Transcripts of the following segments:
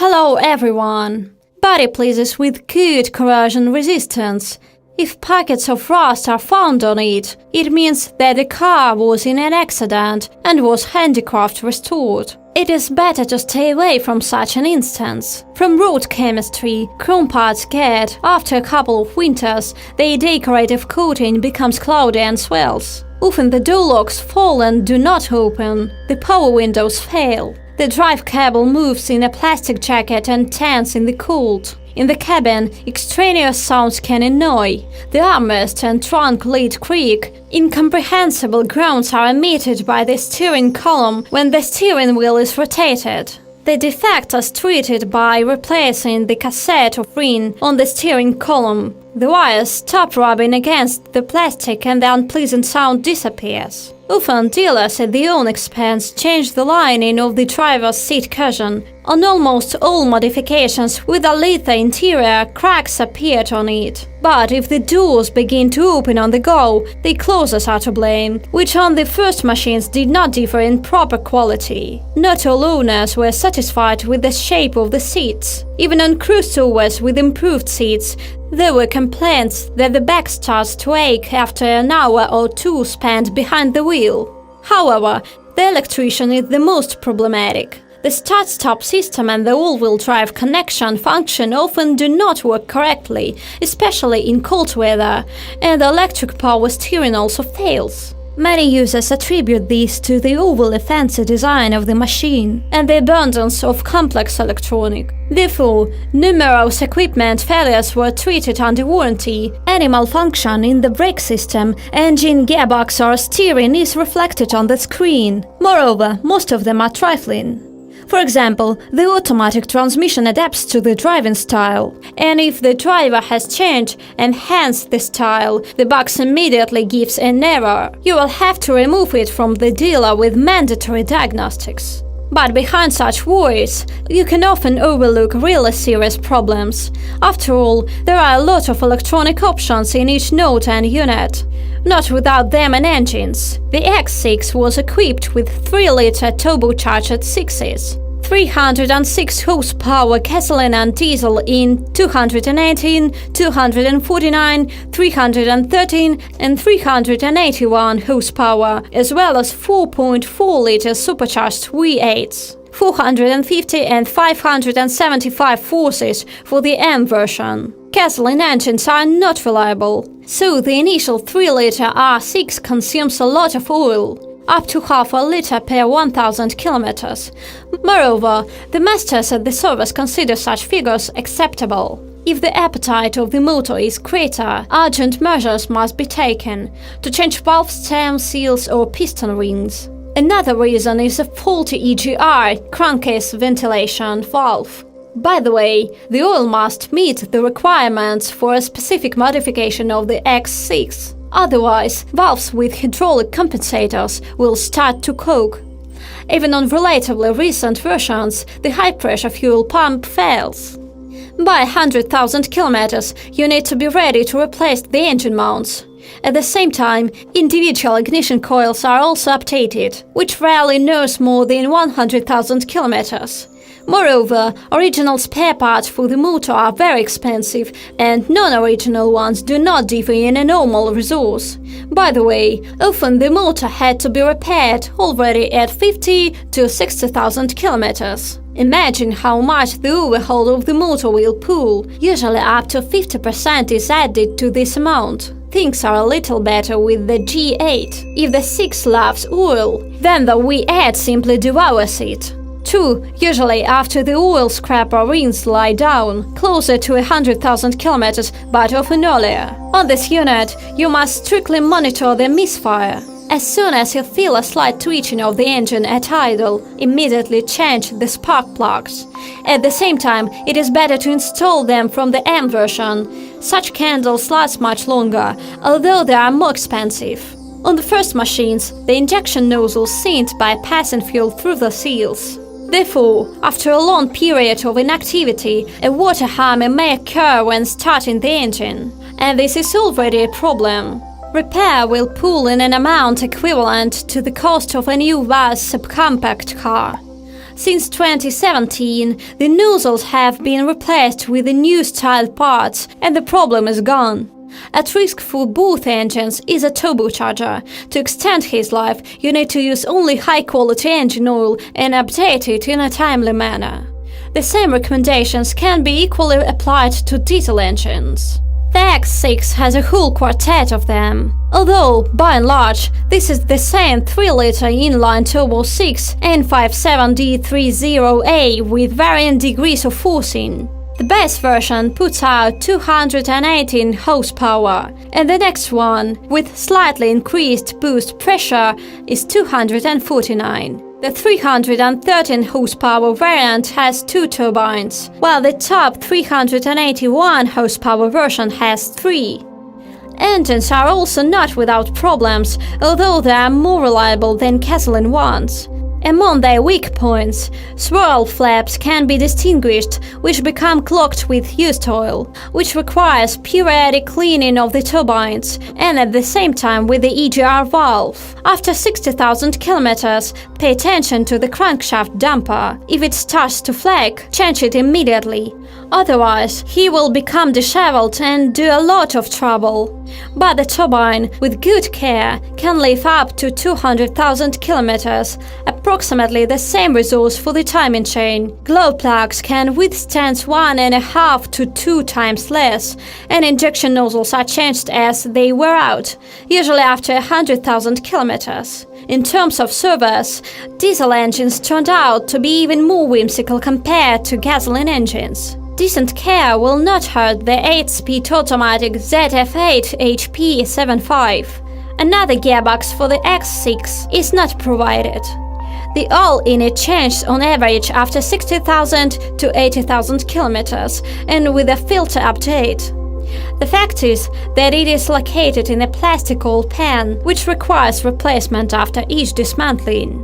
Hello everyone! Body pleases with good corrosion resistance. If pockets of rust are found on it, it means that the car was in an accident and was handicraft restored. It is better to stay away from such an instance. From road chemistry, chrome parts get, after a couple of winters, their decorative coating becomes cloudy and swells. Often the door locks fall and do not open. The power windows fail. The drive cable moves in a plastic jacket and tans in the cold. In the cabin, extraneous sounds can annoy. The armrest and trunk lid creak. Incomprehensible groans are emitted by the steering column when the steering wheel is rotated. The defect is treated by replacing the cassette of ring on the steering column. The wires stop rubbing against the plastic and the unpleasant sound disappears. Often dealers at their own expense change the lining of the driver's seat cushion. On almost all modifications with a leather interior, cracks appeared on it. But if the doors begin to open on the go, the closers are to blame, which on the first machines did not differ in proper quality. Not all owners were satisfied with the shape of the seats. Even on crossovers with improved seats, there were complaints that the back starts to ache after an hour or two spent behind the wheel. However, the electrician is the most problematic. The start-stop system and the all-wheel drive connection function often do not work correctly, especially in cold weather, and the electric power steering also fails. Many users attribute this to the overly fancy design of the machine and the abundance of complex electronic. Therefore, numerous equipment failures were treated under warranty. Any malfunction in the brake system, engine, gearbox or steering is reflected on the screen. Moreover, most of them are trifling. For example, the automatic transmission adapts to the driving style, and if the driver has changed and hence the style, the box immediately gives an error. You will have to remove it from the dealer with mandatory diagnostics. But behind such worries, you can often overlook really serious problems. After all, there are a lot of electronic options in each node and unit. Not without them and engines. The X6 was equipped with 3-liter turbocharged sixes. 306 horsepower gasoline and diesel in 218, 249, 313 and 381 horsepower, as well as 4.4-liter supercharged V8s. 450 and 575 horses for the M version. Gasoline engines are not reliable, so the initial 3-liter R6 consumes a lot of oil, up to half a liter per 1,000 kilometers. Moreover, the masters at the service consider such figures acceptable. If the appetite of the motor is greater, urgent measures must be taken to change valve stem seals or piston rings. Another reason is a faulty EGR crankcase ventilation valve. By the way, the oil must meet the requirements for a specific modification of the X6. Otherwise, valves with hydraulic compensators will start to clog. Even on relatively recent versions, the high-pressure fuel pump fails. By 100,000 kilometers, you need to be ready to replace the engine mounts. At the same time, individual ignition coils are also updated, which rarely nurse more than 100,000 kilometers. Moreover, original spare parts for the motor are very expensive, and non-original ones do not differ in a normal resource. By the way, often the motor had to be repaired already at 50 to 60,000 kilometers. Imagine how much the overhaul of the motor will pull. Usually up to 50% is added to this amount. Things are a little better with the G8. If the 6 loves oil, then the V8 simply devours it. 2. Usually after the oil scrapper rings lie down, closer to 100,000 kilometers, but often earlier. On this unit, you must strictly monitor the misfire. As soon as you feel a slight twitching of the engine at idle, immediately change the spark plugs. At the same time, it is better to install them from the M version. Such candles last much longer, although they are more expensive. On the first machines, the injection nozzles sink by passing fuel through the seals. Therefore, after a long period of inactivity, a water harm may occur when starting the engine, and this is already a problem. Repair will pull in an amount equivalent to the cost of a new vast subcompact car. Since 2017, the nozzles have been replaced with the new style parts and the problem is gone. At risk for both engines is a turbocharger. To extend his life, you need to use only high-quality engine oil and update it in a timely manner. The same recommendations can be equally applied to diesel engines. The X6 has a whole quartet of them. Although, by and large, this is the same 3-liter inline turbo 6 N57D30A with varying degrees of forcing. The base version puts out 218 horsepower, and the next one, with slightly increased boost pressure, is 249. The 313 horsepower variant has 2 turbines, while the top 381 horsepower version has 3. Engines are also not without problems, although they are more reliable than gasoline ones. Among their weak points, swirl flaps can be distinguished, which become clogged with used oil, which requires periodic cleaning of the turbines, and at the same time with the EGR valve. After 60,000 kilometers, pay attention to the crankshaft damper. If it starts to flake, change it immediately. Otherwise, he will become disheveled and do a lot of trouble. But the turbine, with good care, can live up to 200,000 kilometers, approximately the same resource for the timing chain. Glow plugs can withstand 1.5 to 2 times less, and injection nozzles are changed as they wear out, usually after 100,000 kilometers. In terms of service, diesel engines turned out to be even more whimsical compared to gasoline engines. Decent care will not hurt the 8-speed automatic ZF8 HP75. Another gearbox for the X6 is not provided. The oil in it changes on average after 60,000 to 80,000 kilometers and with a filter update. The fact is that it is located in a plastic oil pan, which requires replacement after each dismantling.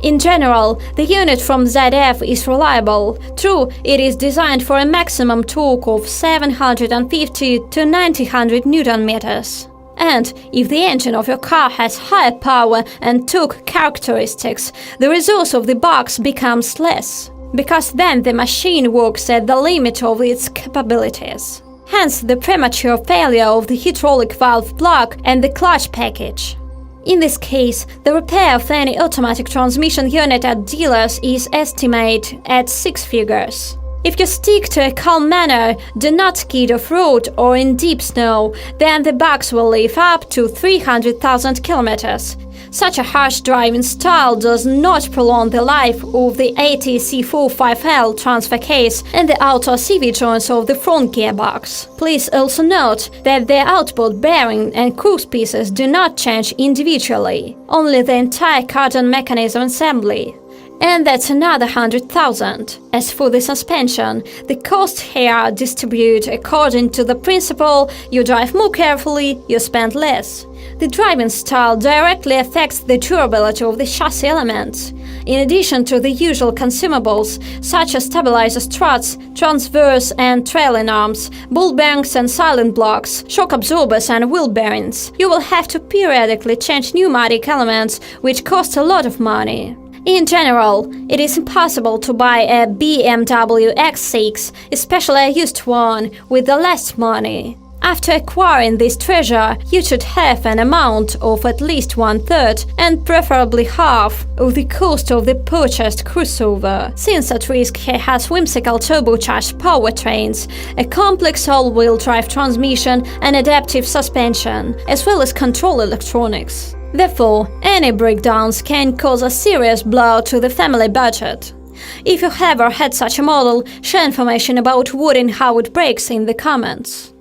In general, the unit from ZF is reliable. True, it is designed for a maximum torque of 750 to 900 Nm. And if the engine of your car has higher power and torque characteristics, the resource of the box becomes less, because then the machine works at the limit of its capabilities. Hence the premature failure of the hydraulic valve block and the clutch package. In this case, the repair of any automatic transmission unit at dealers is estimated at 6 figures. If you stick to a calm manner, do not skid off-road or in deep snow, then the box will live up to 300,000 kilometers. Such a harsh driving style does not prolong the life of the ATC45L transfer case and the outer CV joints of the front gearbox. Please also note that the outboard bearing and cruise pieces do not change individually, only the entire cardan mechanism assembly. And that's another 100,000. As for the suspension, the costs here are distributed according to the principle you drive more carefully, you spend less. The driving style directly affects the durability of the chassis elements. In addition to the usual consumables, such as stabilizer struts, transverse and trailing arms, ball bearings and silent blocks, shock absorbers and wheel bearings, you will have to periodically change pneumatic elements, which cost a lot of money. In general, it is impossible to buy a BMW X6, especially a used one, with the less money. After acquiring this treasure, you should have an amount of at least 1/3 and preferably half of the cost of the purchased crossover, since at risk he has whimsical turbocharged powertrains, a complex all-wheel drive transmission and adaptive suspension, as well as control electronics. Therefore, any breakdowns can cause a serious blow to the family budget. If you have or had such a model, share information about what and how it breaks in the comments.